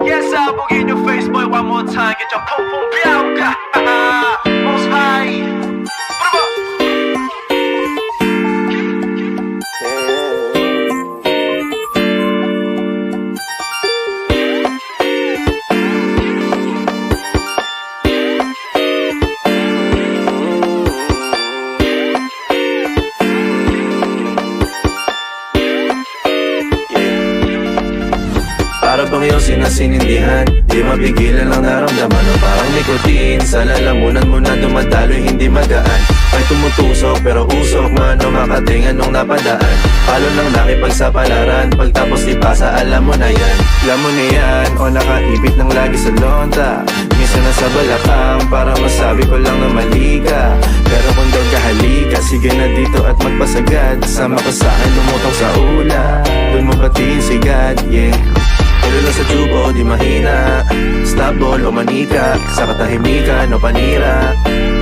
Yes, sabugin yung face boy one more time. Get your pum pum biyaw ka. Most high. Bravo. Para bang iyong sinasinindihan, di mapigilan ang naramdaman o parang nikotin. Sa lalamunan mo na dumadaloy, hindi magaan. May tumutusok pero usok man o makatingan nung napadaan. Palo lang nakipagsapalaran, pagtapos ipasa alam mo na yan. Alam mo na yan o nakaipit lang lagi sa lonta. Minsan nasa balakang para masabi ko lang na mali ka. Pero kung doon ka halika, sige na dito at magpasagad. Sama ko sa akin lumutang sa ula, doon mo batiin si God, yeah. Tulala sa tubo, di mahina. Snapball o manika, sa katahimikan o panira.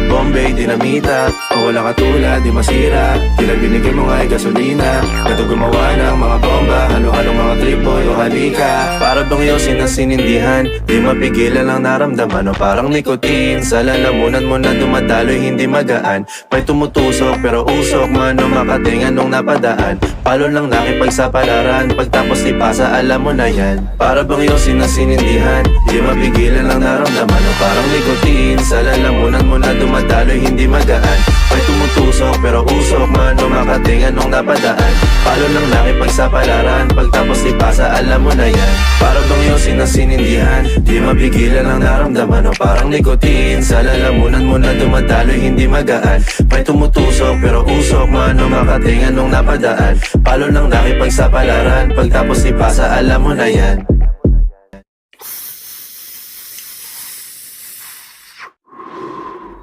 Bombay, dinamita, o wala katulad, di masira. Tila binigay mo nga ay gasolina. Kato gumawa ng mga bomba, halo-halong mga trip boy o halika. Para bang iyong sinasinindihan, di mapigilan ang naramdaman o parang nikotin. Sa lalamunan mo na dumadaloy, hindi magaan. May tumutusok pero usok man o makatingan nung napadaan. Palo lang nakipagsapalaran, pagtapos ipasa alam mo na yan. Para bang iyong sinasinindihan, di mapigilan ang naramdaman o parang nikotin. Sa lalamunan mo na dumadaloy, hindi magaan. May tumutusok pero usok man o makatingan nung napadaan. Palo lang nakipagsapalaran, pagtapos ipasa alam mo na yan. Para bang iyong sinasinindihan, di mapigilan ang naramdaman o parang nikotin. Sa lalamunan mo na dumadaloy, hindi magaan. May tumutusok pero usok man o makatingan nung napadaan. Palo lang nakipagsapalaran, pagtapos ipasa alam mo na yan.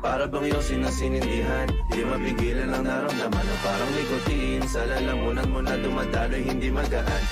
Para bang iyong sinasinindihan, di mapigilan ang naramdaman o parang nikotin. Sa lalamunan mo na dumadaloy, hindi magaan.